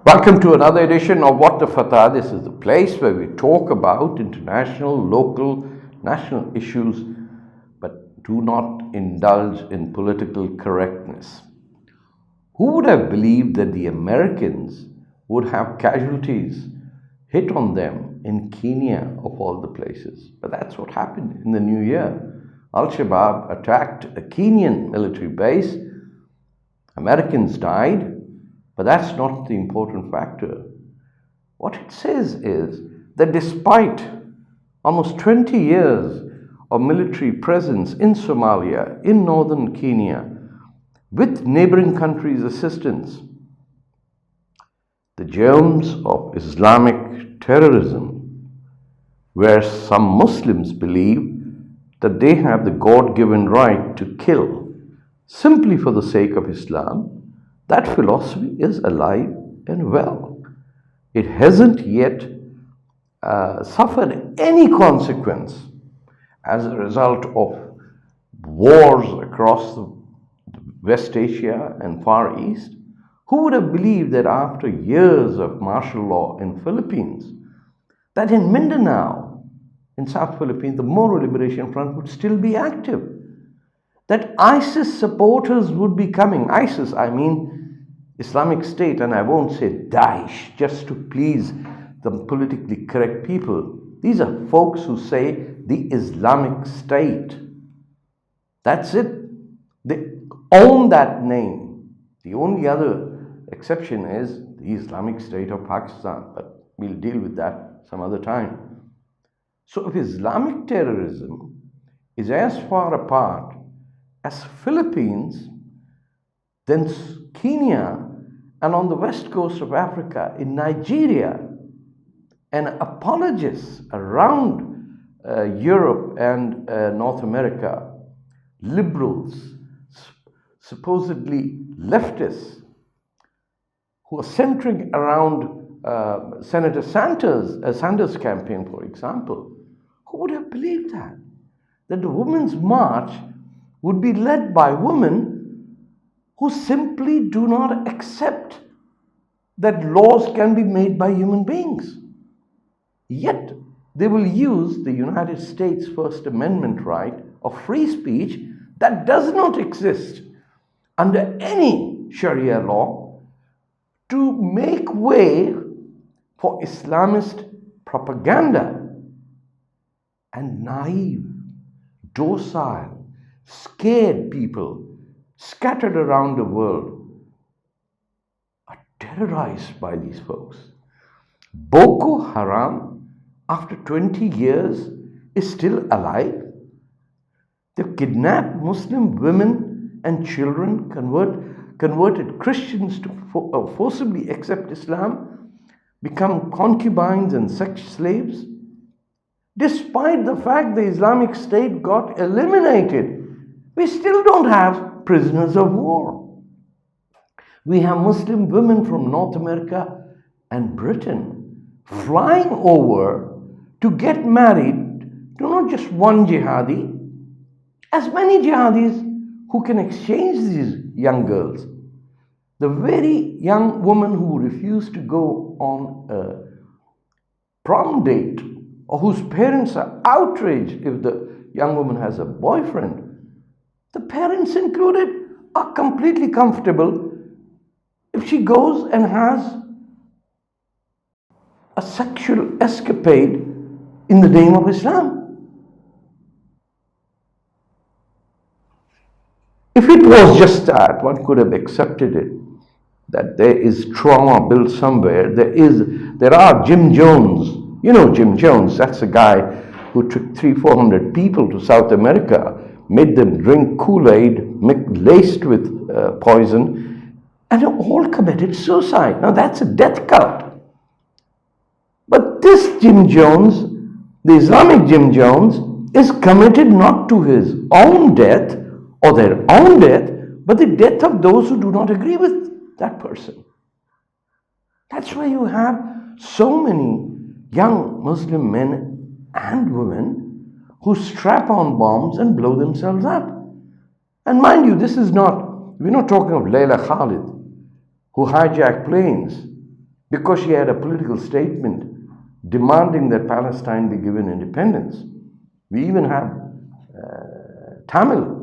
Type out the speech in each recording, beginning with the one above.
Welcome to another edition of What the Fatah. This is the place where we talk about international, local, national issues, but do not indulge in political correctness. Who would have believed that the Americans would have casualties hit on them in Kenya, of all the places? But that's what happened in the new year. Al-Shabaab attacked a Kenyan military base. Americans died. But that's not the important factor. What it says is that despite almost 20 years of military presence in Somalia, in northern Kenya, with neighboring countries' assistance, the germs of Islamic terrorism, where some Muslims believe that they have the God-given right to kill simply for the sake of Islam, that philosophy is alive and well. It hasn't yet suffered any consequence as a result of wars across West Asia and Far East. Who would have believed that after years of martial law in Philippines, that in Mindanao, in South Philippines, the Moro Liberation Front would still be active? That ISIS supporters would be coming. ISIS, I mean Islamic State, and I won't say Daesh just to please the politically correct people. These are folks who say the Islamic State. That's it. They own that name. The only other exception is the Islamic State of Pakistan, but we'll deal with that some other time. So if Islamic terrorism is as far apart as Philippines, then Kenya, and on the west coast of Africa, in Nigeria, and apologists around Europe and North America, liberals, supposedly leftists, who are centering around Senator Sanders' campaign, for example. Who would have believed that? That the Women's March would be led by women who simply do not accept that laws can be made by human beings. Yet they will use the United States First Amendment right of free speech that does not exist under any Sharia law to make way for Islamist propaganda. And naive, docile, scared people scattered around the world are terrorized by these folks. Boko Haram, after 20 years, is still alive. They've kidnapped Muslim women and children, converted Christians to forcibly accept Islam, become concubines and sex slaves. Despite the fact the Islamic State got eliminated, we still don't have prisoners of war. We have Muslim women from North America and Britain flying over to get married to not just one jihadi, as many jihadis who can exchange these young girls. The very young woman who refused to go on a prom date, or whose parents are outraged if the young woman has a boyfriend, the parents included are completely comfortable if she goes and has a sexual escapade in the name of Islam. If it was just that, one could have accepted it, that there is trauma built somewhere. There are Jim Jones. You know Jim Jones, that's a guy who took 300-400 people to South America, made them drink Kool-Aid laced with poison, and all committed suicide. Now that's a death cult. But this Jim Jones, the Islamic Jim Jones, is committed not to his own death or their own death, but the death of those who do not agree with that person. That's why you have so many young Muslim men and women who strap on bombs and blow themselves up. And mind you, we're not talking of Layla Khalid, who hijacked planes because she had a political statement demanding that Palestine be given independence. We even have Tamil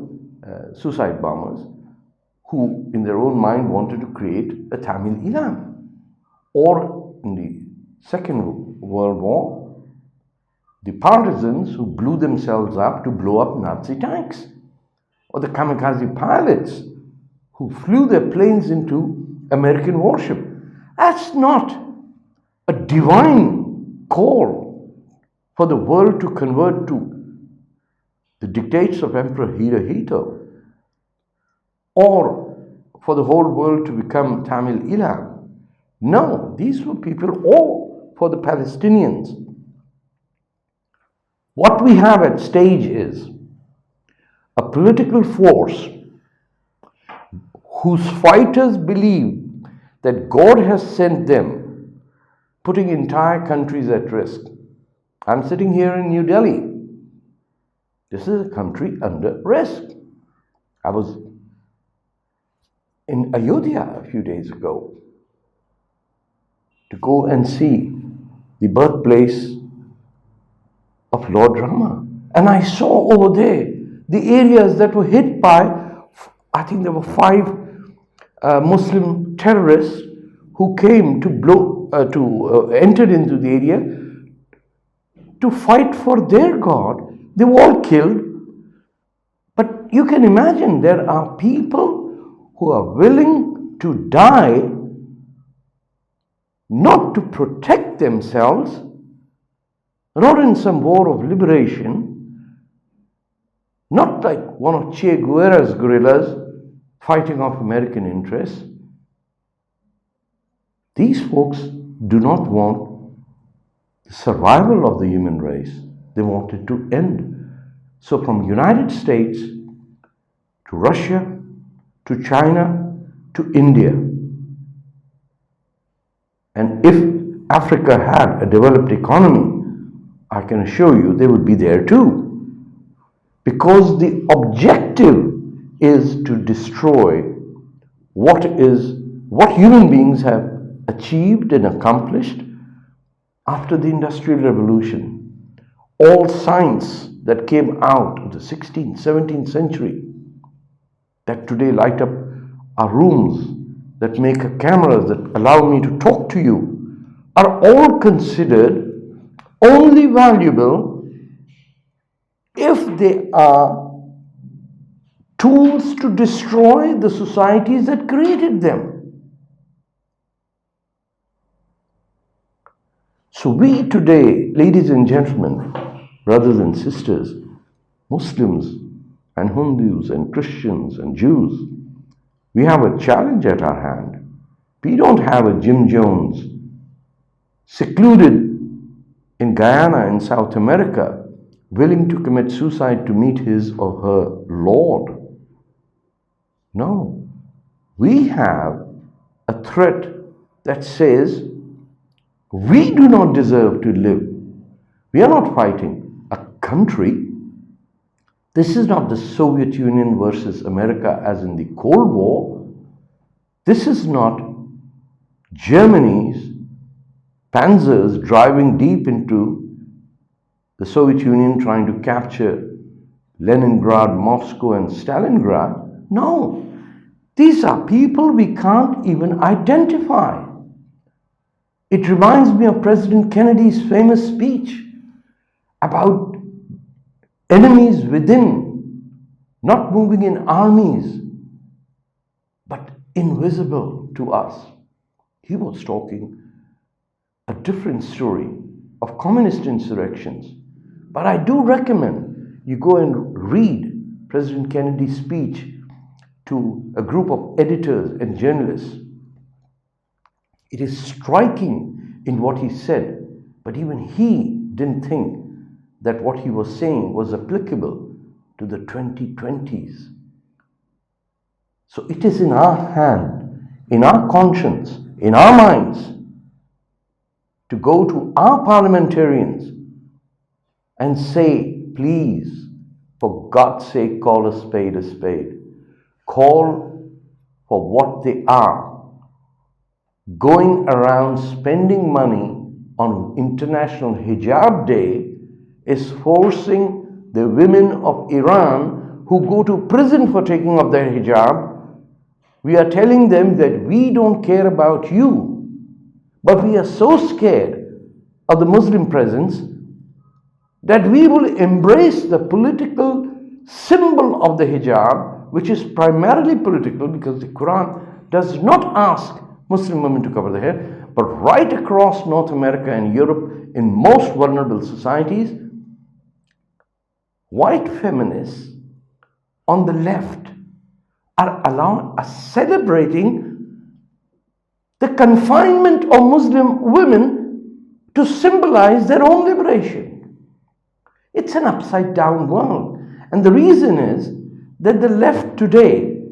suicide bombers who, in their own mind, wanted to create a Tamil Iran. Or in the Second World War, the partisans who blew themselves up to blow up Nazi tanks. Or the kamikaze pilots who flew their planes into American warship. That's not a divine call for the world to convert to the dictates of Emperor Hirohito, or for the whole world to become Tamil Iran. No, these were people all for the Palestinians. What we have at stake is a political force whose fighters believe that God has sent them, putting entire countries at risk. I'm sitting here in New Delhi. This is a country under risk. I was in Ayodhya a few days ago to go and see the birthplace of Lord Rama. And I saw over there the areas that were hit by, I think there were 5 Muslim terrorists who came to entered into the area to fight for their God. They were all killed. But you can imagine there are people who are willing to die not to protect themselves, not in some war of liberation, not like one of Che Guevara's guerrillas fighting off American interests. These folks do not want the survival of the human race. They want it to end. So from United States to Russia to China to India, and if Africa had a developed economy, I can assure you they would be there too. Because the objective is to destroy what human beings have achieved and accomplished after the Industrial Revolution. All science that came out of the 16th, 17th century, that today light up our rooms, that make cameras that allow me to talk to you, are all considered only valuable if they are tools to destroy the societies that created them. So we today, ladies and gentlemen, brothers and sisters, Muslims and Hindus and Christians and Jews, we have a challenge at our hand. We don't have a Jim Jones secluded in Guyana in South America, willing to commit suicide to meet his or her Lord. No, we have a threat that says we do not deserve to live. We are not fighting a country. This is not the Soviet Union versus America as in the Cold War. This is not Germany's panzers driving deep into the Soviet Union trying to capture Leningrad, Moscow, and Stalingrad. No, these are people we can't even identify. It reminds me of President Kennedy's famous speech about enemies within, not moving in armies, but invisible to us. He was talking a different story of communist insurrections. But I do recommend you go and read President Kennedy's speech to a group of editors and journalists. It is striking in what he said, but even he didn't think that what he was saying was applicable to the 2020s. So it is in our hand, in our conscience, in our minds, to go to our parliamentarians and say, please, for God's sake, call a spade a spade. Call for what they are. going around spending money on International Hijab Day is forcing the women of Iran who go to prison for taking off their hijab. We are telling them that we don't care about you, but we are so scared of the Muslim presence that we will embrace the political symbol of the hijab, which is primarily political because the Quran does not ask Muslim women to cover their hair, but right across North America and Europe, in most vulnerable societies, white feminists on the left are celebrating the confinement of Muslim women to symbolize their own liberation. It's an upside down world. And the reason is that the left today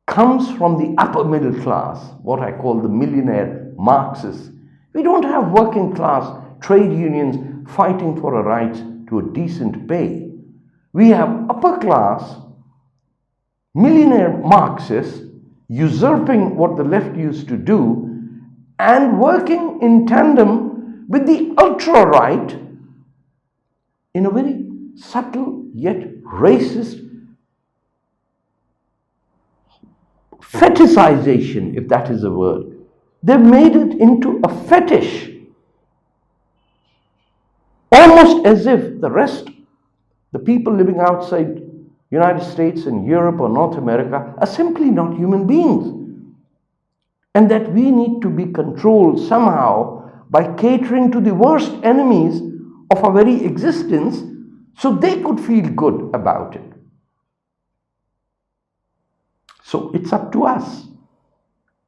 comes from the upper middle class, what I call the millionaire Marxists. We don't have working class trade unions fighting for a right to a decent pay. We have upper class millionaire Marxists usurping what the left used to do and working in tandem with the ultra-right in a very subtle yet racist fetishization, if that is a word. They've made it into a fetish, almost as if the rest, the people living outside United States and Europe or North America, are simply not human beings, and that we need to be controlled somehow by catering to the worst enemies of our very existence so they could feel good about it. So it's up to us,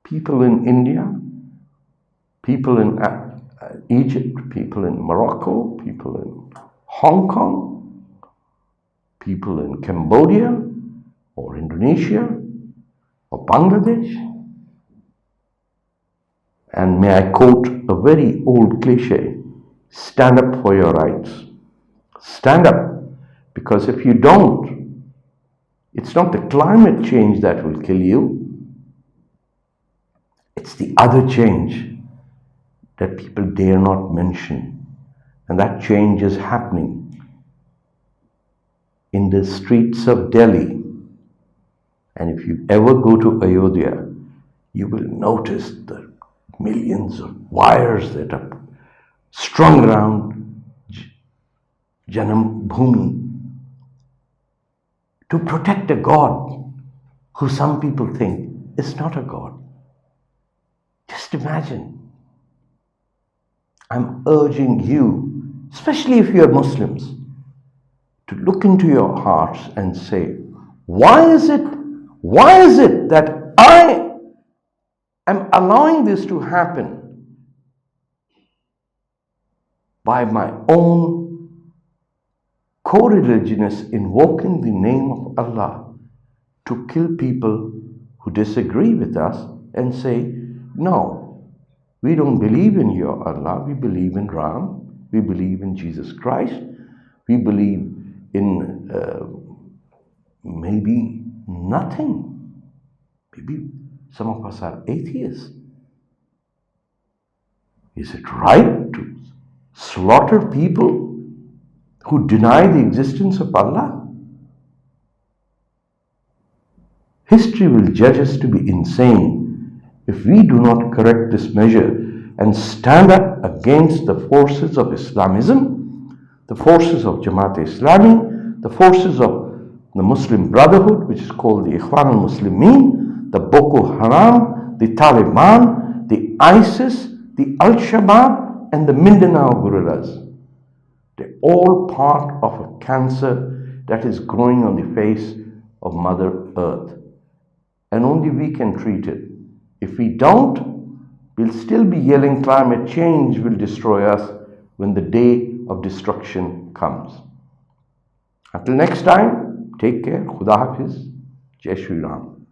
people in India, people in Egypt, people in Morocco, people in Hong Kong, people in Cambodia or Indonesia or Bangladesh. And may I quote a very old cliche, stand up for your rights. Stand up, because if you don't, it's not the climate change that will kill you, it's the other change that people dare not mention. And that change is happening in the streets of Delhi. And if you ever go to Ayodhya, you will notice the millions of wires that are strung around Janam Bhumi to protect a God who some people think is not a God. Just imagine. I'm urging you, especially if you're Muslims, to look into your hearts and say, why is it that I am allowing this to happen by my own co-religionists invoking the name of Allah to kill people who disagree with us and say, no, we don't believe in your Allah, we believe in Ram, we believe in Jesus Christ, we believe in maybe nothing. Maybe some of us are atheists. Is it right to slaughter people who deny the existence of Allah? History will judge us to be insane if we do not correct this measure and stand up against the forces of Islamism, the forces of Jamaat Islami, the forces of the Muslim Brotherhood, which is called the Ikhwan al-Muslimin, the Boko Haram, the Taliban, the ISIS, the Al-Shabaab, and the Mindanao Guerrillas. They're all part of a cancer that is growing on the face of Mother Earth. And only we can treat it. If we don't, we'll still be yelling climate change will destroy us when the day of destruction comes. Until next time, take care. Khuda Hafiz. Jai Shri Ram.